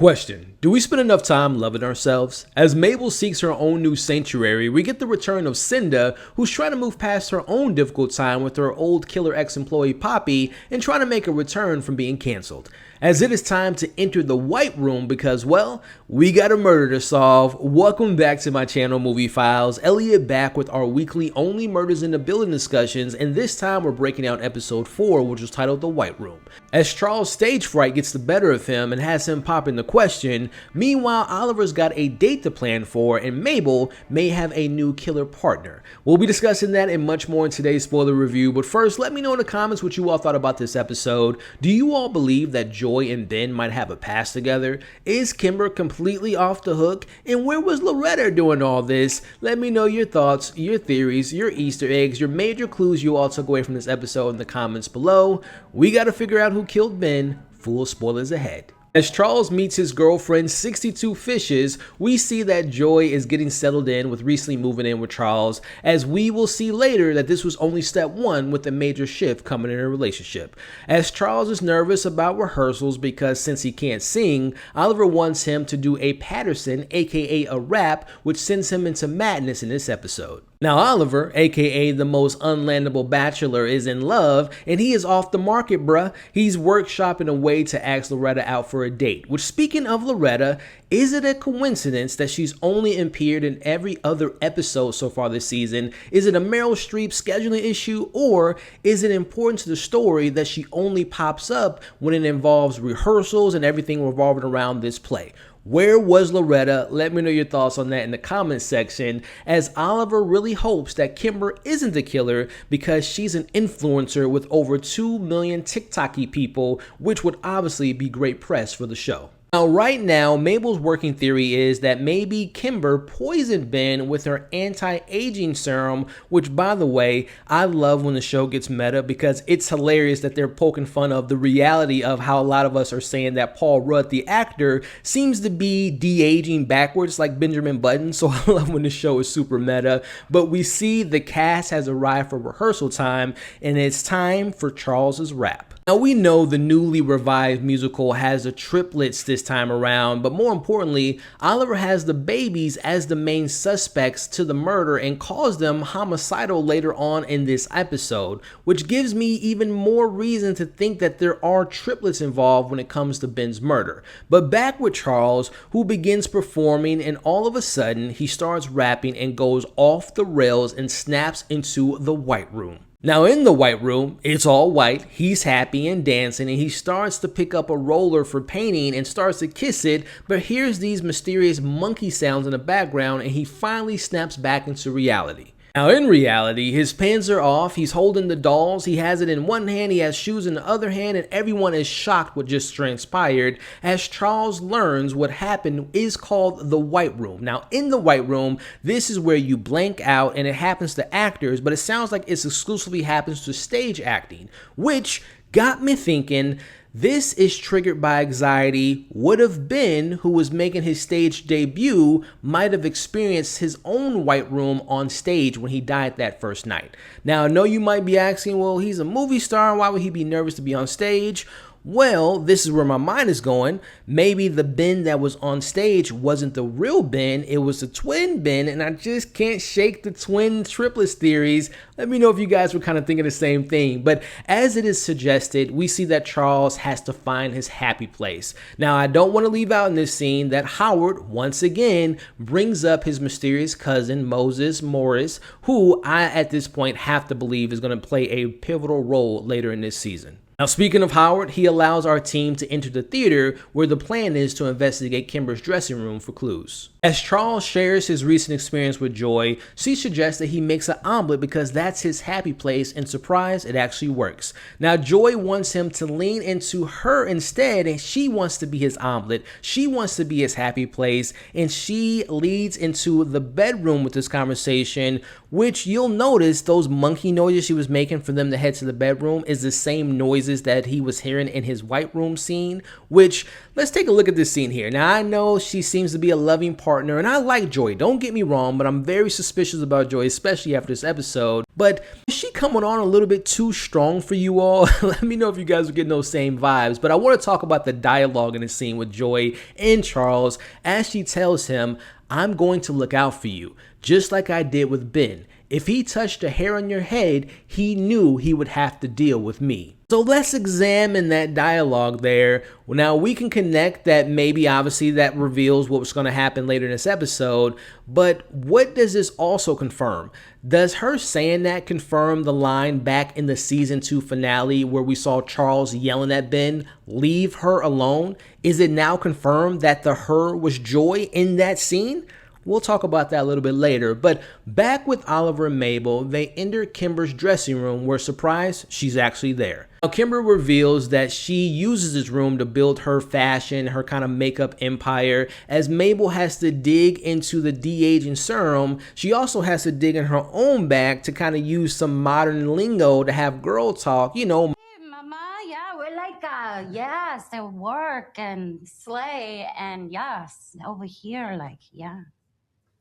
Question: do we spend enough time loving ourselves? As Mabel seeks her own new sanctuary, we get the return of Cinda, who's trying to move past her own difficult time with her old killer ex-employee Poppy and trying to make a return from being canceled. As it is time to enter the White Room because, well, we got a murder to solve. Welcome back to my channel, Movie Files. Elliot back with our weekly Only Murders in the Building discussions, and this time we're breaking out episode 4, which was titled The White Room. As Charles' stage fright gets the better of him and has him popping the question, meanwhile Oliver's got a date to plan for and Mabel may have a new killer partner. We'll be discussing that and much more in today's spoiler review, but first let me know in the comments what you all thought about this episode. Do you all believe that Joy and Ben might have a past together? Is Kimber completely off the hook? And where was Loretta doing all this? Let me know your thoughts, your theories, your Easter eggs, your major clues you all took away from this episode in the comments below. We gotta figure out who killed Ben. Full spoilers ahead. As Charles meets his girlfriend 62 Fishes, we see that Joy is getting settled in with recently moving in with Charles, as we will see later that this was only step 1 with a major shift coming in a relationship. As Charles is nervous about rehearsals because since he can't sing, Oliver wants him to do a Patterson, aka a rap, which sends him into madness in this episode. Now Oliver, aka the most unlandable bachelor, is in love and he is off the market, bruh. He's workshopping a way to ask Loretta out for a date, which, speaking of Loretta, is it a coincidence that she's only appeared in every other episode so far this season? Is it a Meryl Streep scheduling issue, or is it important to the story that she only pops up when it involves rehearsals and everything revolving around this play? Where was Loretta? Let me know your thoughts on that in the comments section, as Oliver really hopes that Kimber isn't the killer because she's an influencer with over 2 million TikTok-y people, which would obviously be great press for the show. Now, right now, Mabel's working theory is that maybe Kimber poisoned Ben with her anti-aging serum, which, by the way, I love when the show gets meta because it's hilarious that they're poking fun of the reality of how a lot of us are saying that Paul Rudd, the actor, seems to be de-aging backwards like Benjamin Button. So I love when the show is super meta. But we see the cast has arrived for rehearsal time, and it's time for Charles's rap. Now, we know the newly revived musical has the triplets this time around, but more importantly, Oliver has the babies as the main suspects to the murder and calls them homicidal later on in this episode, which gives me even more reason to think that there are triplets involved when it comes to Ben's murder. But back with Charles, who begins performing, and all of a sudden he starts rapping and goes off the rails and snaps into the White Room. Now in the White Room, it's all white, he's happy and dancing, and he starts to pick up a roller for painting and starts to kiss it, but hears these mysterious monkey sounds in the background and he finally snaps back into reality. Now in reality, his pants are off, he's holding the dolls, he has it in one hand, he has shoes in the other hand, and everyone is shocked what just transpired as Charles learns what happened is called the White Room. Now in the White Room, this is where you blank out and it happens to actors, but it sounds like it exclusively happens to stage acting, which got me thinking, this is triggered by anxiety. Would have Ben, who was making his stage debut, might have experienced his own White Room on stage when he died that first night. Now, I know you might be asking, well, he's a movie star, why would he be nervous to be on stage? Well, this is where my mind is going. Maybe the Ben that was on stage wasn't the real Ben, it was the twin Ben, and I just can't shake the twin triplets theories. Let me know if you guys were kind of thinking the same thing. But as it is suggested, we see that Charles has to find his happy place. Now, I don't want to leave out in this scene that Howard, once again, brings up his mysterious cousin, Moses Morris, who I, at this point, have to believe is going to play a pivotal role later in this season. Now, speaking of Howard, he allows our team to enter the theater where the plan is to investigate Kimber's dressing room for clues. As Charles shares his recent experience with Joy, she suggests that he makes an omelet because that's his happy place, and surprise, it actually works. Now, Joy wants him to lean into her instead, and she wants to be his omelet. She wants to be his happy place, and she leads into the bedroom with this conversation, which you'll notice those monkey noises she was making for them to head to the bedroom is the same noises noises that he was hearing in his white room scene, which, let's take a look at this scene here. Now, I know she seems to be a loving partner, and I like Joy, don't get me wrong, but I'm very suspicious about Joy, especially after this episode. But is she coming on a little bit too strong for you all? Let me know if you guys are getting those same vibes. But I want to talk about the dialogue in the scene with Joy and Charles as she tells him, "I'm going to look out for you, just like I did with Ben. If he touched a hair on your head, he knew he would have to deal with me." So let's examine that dialogue there. Now we can connect that maybe obviously that reveals what's going to happen later in this episode, but what does this also confirm? Does her saying that confirm the line back in the season 2 finale where we saw Charles yelling at Ben, "Leave her alone"? Is it now confirmed that the her was Joy in that scene? We'll talk about that a little bit later, but back with Oliver and Mabel, they enter Kimber's dressing room where, surprise, she's actually there. Now, Kimber reveals that she uses this room to build her fashion, her kind of makeup empire. As Mabel has to dig into the de-aging serum, she also has to dig in her own bag to kind of use some modern lingo to have girl talk, you know. Mama, yeah, we're like, yes, at work and slay, and yes, over here, like, yeah.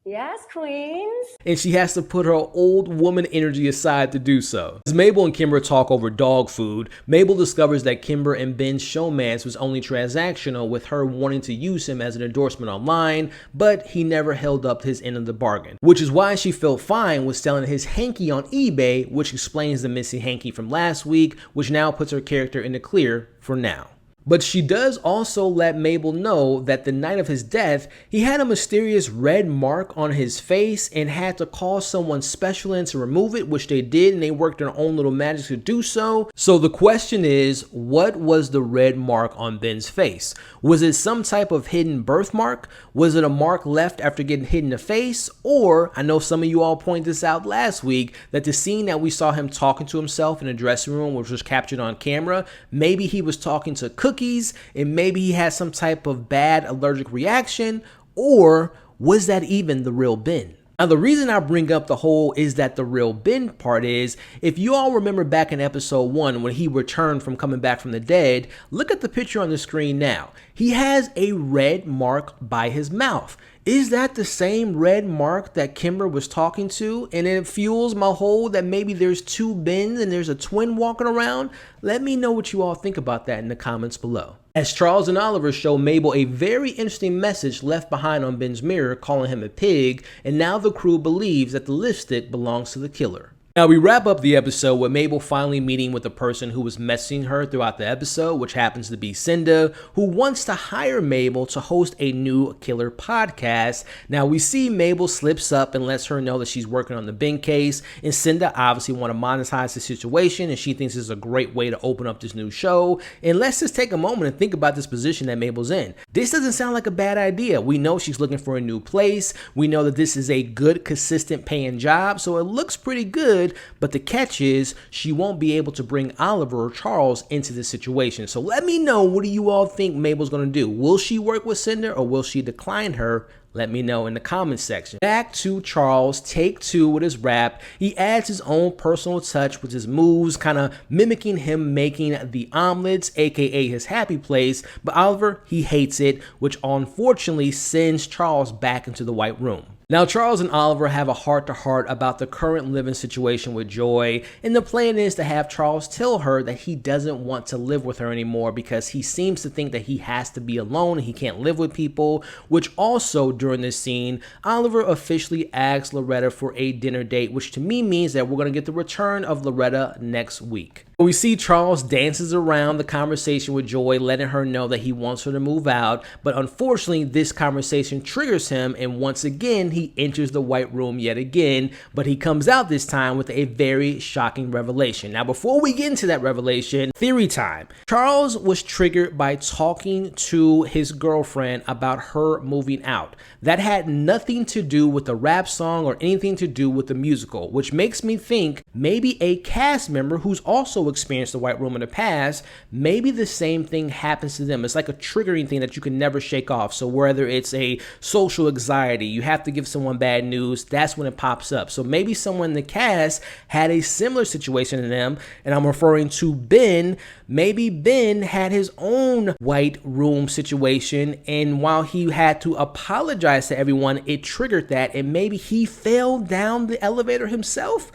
Yes, queens. And she has to put her old woman energy aside to do so. As Mabel and Kimber talk over dog food, Mabel discovers that Kimber and Ben's showmance was only transactional, with her wanting to use him as an endorsement online, but he never held up his end of the bargain, which is why she felt fine with selling his hanky on eBay, which explains the missing hanky from last week, which now puts her character in the clear for now. But she does also let Mabel know that the night of his death, he had a mysterious red mark on his face and had to call someone special in to remove it, which they did, and they worked their own little magic to do so. So the question is, what was the red mark on Ben's face? Was it some type of hidden birthmark? Was it a mark left after getting hit in the face? Or, I know some of you all pointed this out last week, that the scene that we saw him talking to himself in the dressing room, which was captured on camera, maybe he was talking to Cookies, and maybe he had some type of bad allergic reaction, or was that even the real Ben? Now, the reason I bring up the whole is that the real Ben part is, if you all remember back in episode 1 when he returned from coming back from the dead, look at the picture on the screen now. He has a red mark by his mouth. Is that the same red mark that Kimber was talking to? And it fuels my whole that maybe there's two Bens and there's a twin walking around? Let me know what you all think about that in the comments below. As Charles and Oliver show Mabel a very interesting message left behind on Ben's mirror, calling him a pig, and now the crew believes that the lipstick belongs to the killer. Now, we wrap up the episode with Mabel finally meeting with the person who was messaging her throughout the episode, which happens to be Cinda, who wants to hire Mabel to host a new killer podcast. Now, we see Mabel slips up and lets her know that she's working on the Ben case, and Cinda obviously want to monetize the situation, and she thinks this is a great way to open up this new show. And let's just take a moment and think about this position that Mabel's in. This doesn't sound like a bad idea. We know she's looking for a new place. We know that this is a good, consistent paying job, so it looks pretty good. But the catch is she won't be able to bring Oliver or Charles into this situation. So let me know, what do you all think Mabel's going to do? Will she work with Cinder or will she decline her? Let me know in the comments section. Back to Charles, take 2 with his rap. He adds his own personal touch with his moves, kind of mimicking him making the omelets, aka his happy place. But Oliver, he hates it, which unfortunately sends Charles back into the White Room. Now, Charles and Oliver have a heart-to-heart about the current living situation with Joy, and the plan is to have Charles tell her that he doesn't want to live with her anymore because he seems to think that he has to be alone and he can't live with people, which also, during this scene, Oliver officially asks Loretta for a dinner date, which to me means that we're going to get the return of Loretta next week. We see Charles dances around the conversation with Joy, letting her know that he wants her to move out, but unfortunately this conversation triggers him, and once again he enters the White Room yet again, but he comes out this time with a very shocking revelation. Now, before we get into that revelation, theory time. Charles was triggered by talking to his girlfriend about her moving out. That had nothing to do with the rap song or anything to do with the musical, which makes me think maybe a cast member who's also experienced the white room in the past, maybe the same thing happens to them. It's like a triggering thing that you can never shake off. So whether it's a social anxiety, you have to give someone bad news, that's when it pops up. So maybe someone in the cast had a similar situation to them, and I'm referring to Ben. Maybe Ben had his own white room situation, and while he had to apologize to everyone, it triggered that, and maybe he fell down the elevator himself.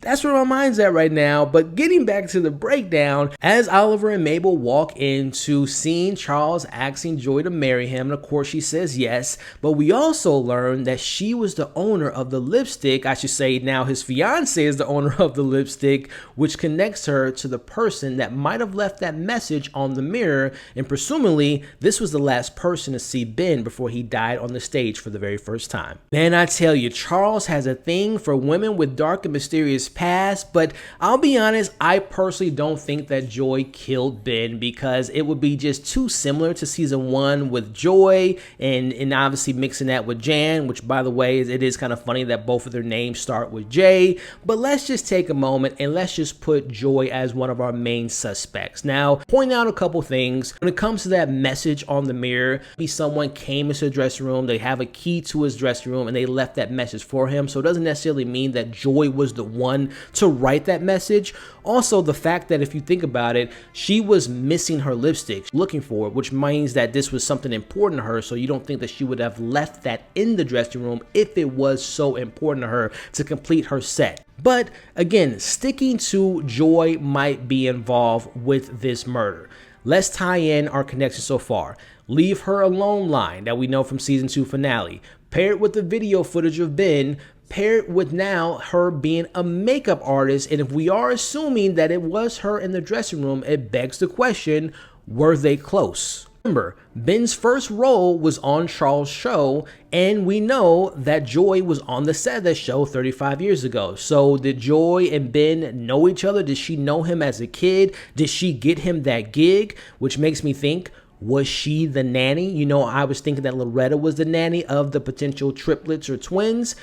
That's where my mind's at right now. But getting back to the breakdown, as Oliver and Mabel walk into seeing Charles asking Joy to marry him, and of course she says yes, but we also learn that she was the owner of the lipstick. I should say now his fiance is the owner of the lipstick, which connects her to the person that might have left that message on the mirror, and presumably this was the last person to see Ben before he died on the stage for the very first time. Man, I tell you, Charles has a thing for women with dark and mysterious past, but I'll be honest, I personally don't think that Joy killed Ben, because it would be just too similar to season 1 with Joy, and obviously mixing that with Jan, which by the way, it is kind of funny that both of their names start with J. But let's just take a moment and let's just put Joy as one of our main suspects. Now, point out a couple things. When it comes to that message on the mirror, maybe someone came into the dressing room, they have a key to his dressing room, and they left that message for him. So it doesn't necessarily mean that Joy was the one to write that message. Also, the fact that if you think about it, she was missing her lipstick, looking for it, which means that this was something important to her. So you don't think that she would have left that in the dressing room if it was so important to her to complete her set. But again, sticking to Joy might be involved with this murder. Let's tie in our connection so far. Leave her alone line that we know from season 2 finale. Pair it with the video footage of Ben. Pair it with now her being a makeup artist, and if we are assuming that it was her in the dressing room, it begs the question, were they close? Remember, Ben's first role was on Charles' show, and we know that Joy was on the set of that show 35 years ago. So did Joy and Ben know each other? Did she know him as a kid? Did she get him that gig? Which makes me think, was she the nanny? You know, I was thinking that Loretta was the nanny of the potential triplets or twins.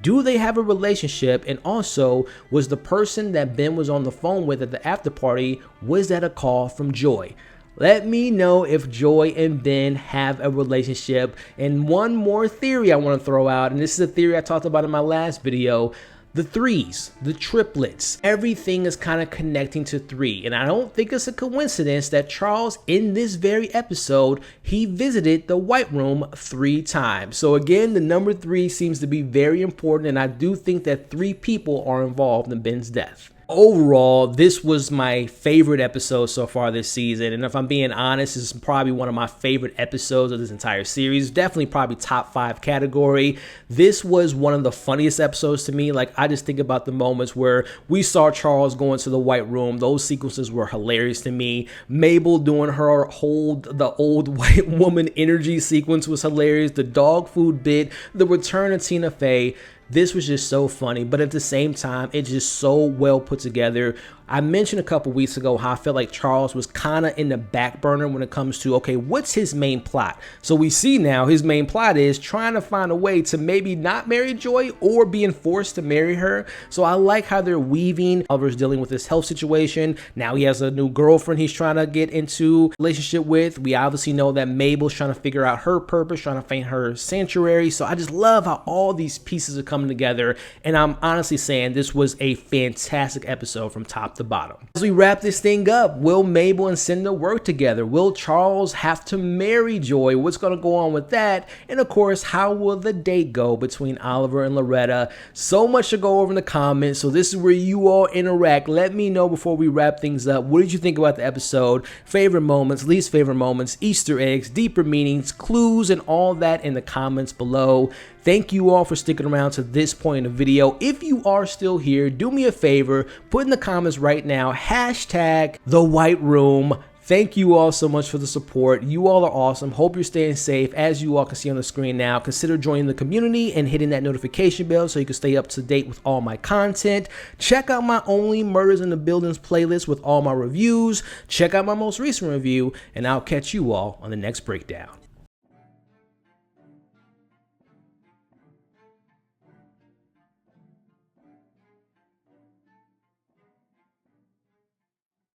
Do they have a relationship? And also, was the person that Ben was on the phone with at the after party, was that a call from Joy? Let me know if Joy and Ben have a relationship. And one more theory I want to throw out, and this is a theory I talked about in my last video. The threes, the triplets, everything is kind of connecting to 3. And I don't think it's a coincidence that Charles, in this very episode, he visited the White Room 3 times. So again, the number 3 seems to be very important, and I do think that 3 people are involved in Ben's death. Overall, this was my favorite episode so far this season, and if I'm being honest, this is probably one of my favorite episodes of this entire series. Definitely probably top 5 category. This was one of the funniest episodes to me. Like, I just think about the moments where we saw Charles go into the White Room. Those sequences were hilarious to me. Mabel doing her the old white woman energy sequence was hilarious. The dog food bit, the return of Tina Fey. This was just so funny, but at the same time, it's just so well put together. I mentioned a couple weeks ago how I felt like Charles was kind of in the back burner when it comes to, okay, what's his main plot? So we see now his main plot is trying to find a way to maybe not marry Joy or being forced to marry her. So I like how they're weaving. Oliver's dealing with this health situation. Now he has a new girlfriend he's trying to get into a relationship with. We obviously know that Mabel's trying to figure out her purpose, trying to find her sanctuary. So I just love how all these pieces are coming together. And I'm honestly saying this was a fantastic episode from top to bottom. As we wrap this thing up, will Mabel and Cinda work together? Will Charles have to marry Joy? What's going to go on with that? And of course, how will the date go between Oliver and Loretta? So much to go over in the comments, so this is where you all interact. Let me know before we wrap things up. What did you think about the episode? Favorite moments, least favorite moments, Easter eggs, deeper meanings, clues, and all that in the comments below. Thank you all for sticking around to this point in the video. If you are still here, do me a favor, put in the comments right now, hashtag the White Room. Thank you all so much for the support. You all are awesome. Hope you're staying safe. As you all can see on the screen now, consider joining the community and hitting that notification bell so you can stay up to date with all my content. Check out my Only Murders in the Buildings playlist with all my reviews. Check out my most recent review, and I'll catch you all on the next breakdown.